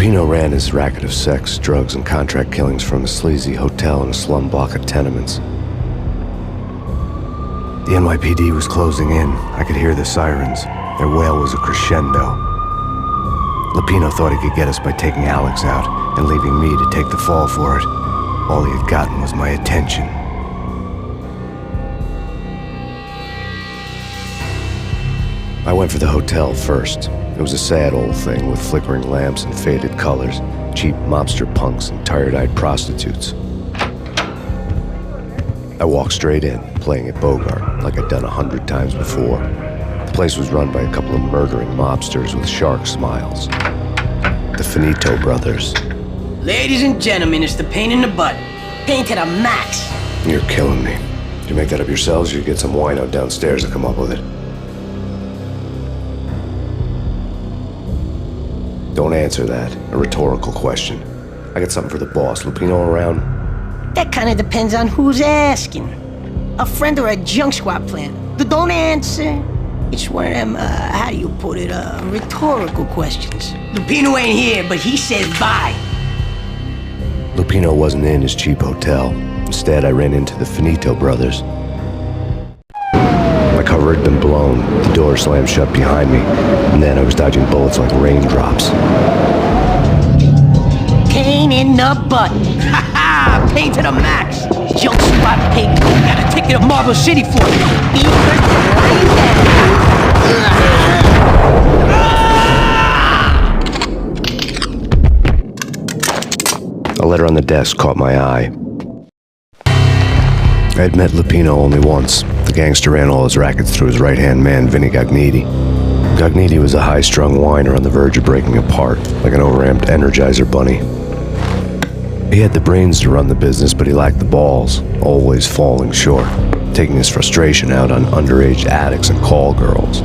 Lupino ran his racket of sex, drugs, and contract killings from a sleazy hotel in a slum block of tenements. The NYPD was closing in. I could hear the sirens. Their wail was a crescendo. Lupino thought he could get us by taking Alex out and leaving me to take the fall for it. All he had gotten was my attention. I went for the hotel first. It was a sad old thing with flickering lamps and faded colors, cheap mobster punks and tired-eyed prostitutes. I walked straight in, playing at Bogart, like I'd done 100 times before. The place was run by a couple of murdering mobsters with shark smiles. The Finito brothers. Ladies and gentlemen, it's the Payne in the butt. Payne to the max. You're killing me. Did you make that up yourselves, or you get some wino downstairs to come up with it? Don't answer that. A rhetorical question. I got something for the boss. Lupino around? That kind of depends on who's asking. A friend or a junk squad plan. Don't answer. It's one of them, how do you put it, rhetorical questions. Lupino ain't here, but he says bye. Lupino wasn't in his cheap hotel. Instead, I ran into the Finito brothers. My cover had been blown, the door slammed shut behind me, and then I was dodging bullets like raindrops. Payne in the butt. Ha ha! Payne to the max. Junk squad pig. Got a ticket to Marble City for you. Eager to lay down. A letter on the desk caught my eye. I had met Lupino only once. The gangster ran all his rackets through his right-hand man, Vinny Gagniti. Gagniti was a high-strung whiner on the verge of breaking apart, like an overamped Energizer bunny. He had the brains to run the business, but he lacked the balls, always falling short, taking his frustration out on underage addicts and call girls.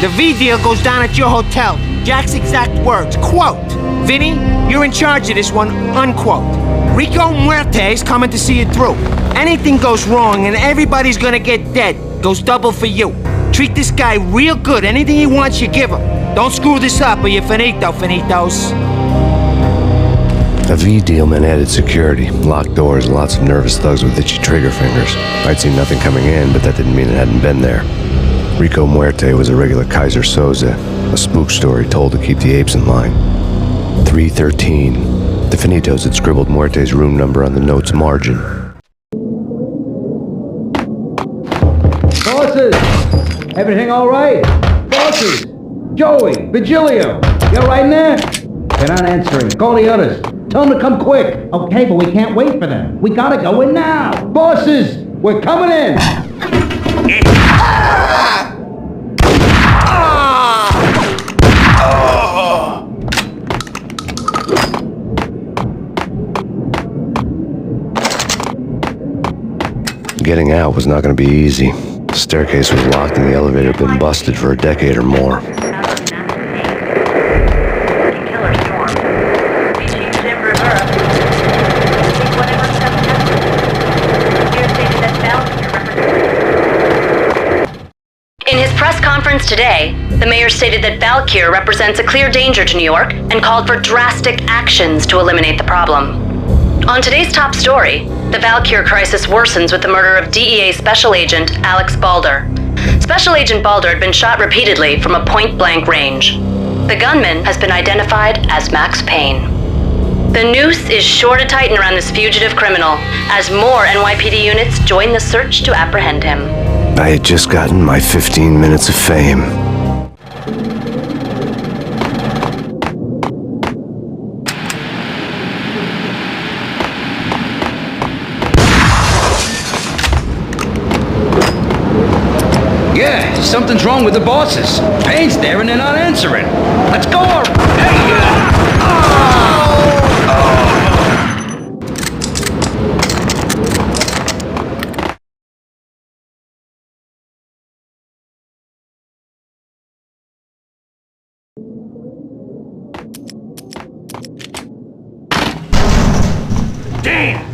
The V deal goes down at your hotel. Jack's exact words, quote, "Vinny, you're in charge of this one," unquote. Rico Muerte's coming to see it through. Anything goes wrong and everybody's gonna get dead. Goes double for you. Treat this guy real good. Anything he wants, you give him. Don't screw this up or you're finito, finitos. A V deal meant added security, locked doors, and lots of nervous thugs with itchy trigger fingers. I'd seen nothing coming in, but that didn't mean it hadn't been there. Rico Muerte was a regular Kaiser Soze, a spook story told to keep the apes in line. 313. The Finitos had scribbled Muerte's room number on the note's margin. Bosses! Everything all right? Bosses! Joey! Vigilio! You all right in there? They're not answering. Call the others. Tell them to come quick. Okay, but we can't wait for them. We gotta go in now. Bosses! We're coming in! Getting out was not going to be easy. The staircase was locked and the elevator had been busted for a decade or more. In his press conference today, the mayor stated that Valkyr represents a clear danger to New York and called for drastic actions to eliminate the problem. On today's top story, the Valkyr crisis worsens with the murder of DEA Special Agent Alex Balder. Special Agent Balder had been shot repeatedly from a point-blank range. The gunman has been identified as Max Payne. The noose is sure to tighten around this fugitive criminal as more NYPD units join the search to apprehend him. I had just gotten my 15 minutes of fame. Yeah, something's wrong with the bosses. Payne's there and they're not answering. Let's go! Damn!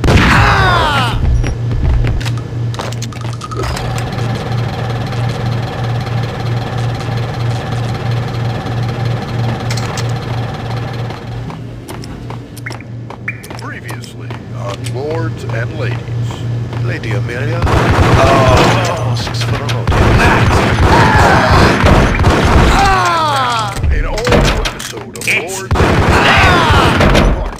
Lords and ladies. Lady Amelia? Asks for a vote. An all-new episode of Lords and by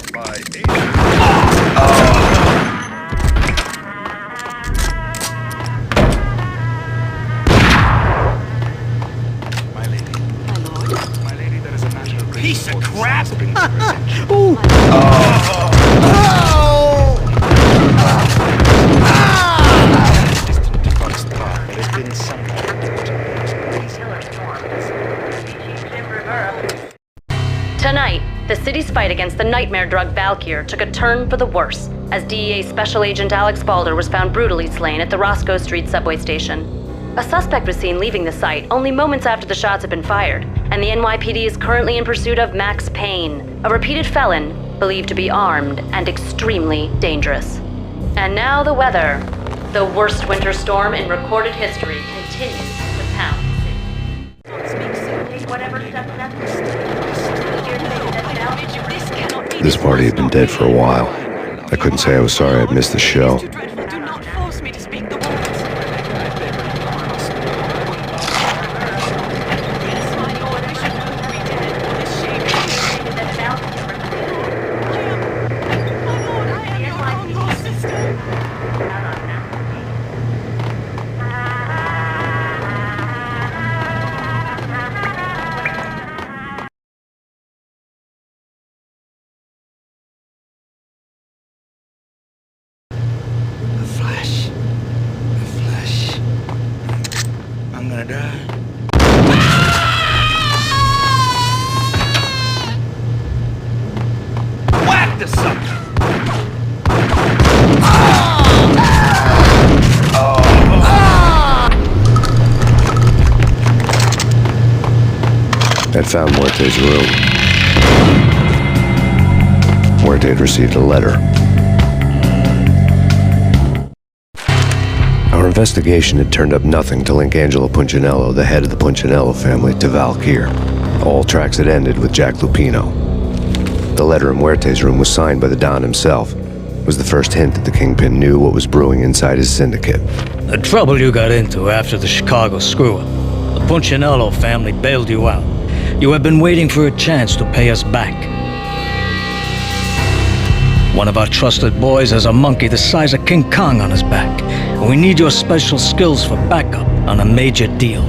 My lady. My lord? My lady, there is a matter of great Piece of importance crap! that brings to your attention. Distant forest park, there has been some Tonight, the city's fight against the nightmare drug Valkyr took a turn for the worse as DEA Special Agent Alex Balder was found brutally slain at the Roscoe Street subway station. A suspect was seen leaving the site only moments after the shots had been fired, and the NYPD is currently in pursuit of Max Payne, a repeated felon believed to be armed and extremely dangerous. And now the weather. The worst winter storm in recorded history continues to pound the city. Whatever steps necessary. This party had been dead for a while. I couldn't say I was sorry I'd missed the show. Do not force me to speak the words. Yes, my lord, I should both be dead for this shame. My lord, I am your own sister. The Flash. I'm gonna die. Whack the sucker! I'd found Muerte's room. Muerte had received a letter. Our investigation had turned up nothing to link Angelo Punchinello, the head of the Punchinello family, to Valkyr. All tracks had ended with Jack Lupino. The letter in Muerte's room was signed by the Don himself. It was the first hint that the Kingpin knew what was brewing inside his syndicate. The trouble you got into after the Chicago screw-up. The Punchinello family bailed you out. You have been waiting for a chance to pay us back. One of our trusted boys has a monkey the size of King Kong on his back. And we need your special skills for backup on a major deal.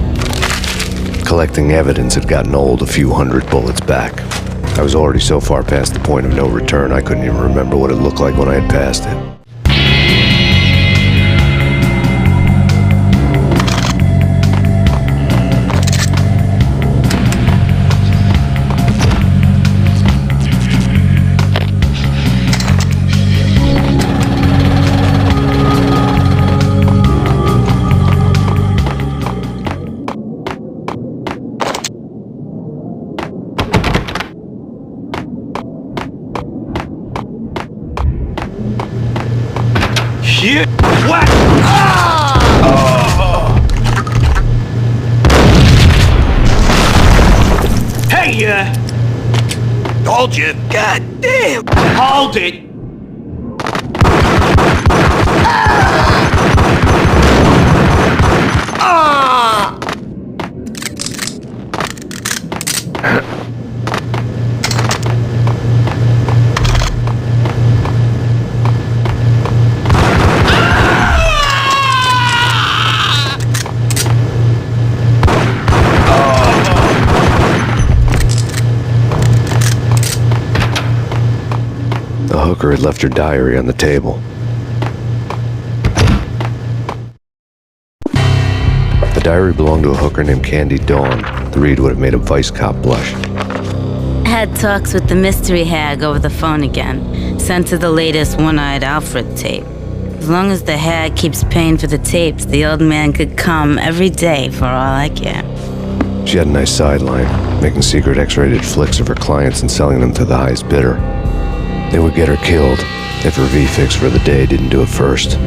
Collecting evidence had gotten old a few hundred bullets back. I was already so far past the point of no return I couldn't even remember what it looked like when I had passed it. Shit! What? Hey, told you. God damn! Hold it! The hooker had left her diary on the table. The diary belonged to a hooker named Candy Dawn. The read would have made a vice cop blush. Had talks with the mystery hag over the phone again. Sent her the latest One-Eyed Alfred tape. As long as the hag keeps paying for the tapes, the old man could come every day for all I care. She had a nice sideline, making secret X-rated flicks of her clients and selling them to the highest bidder. They would get her killed if her V-fix for the day didn't do it first.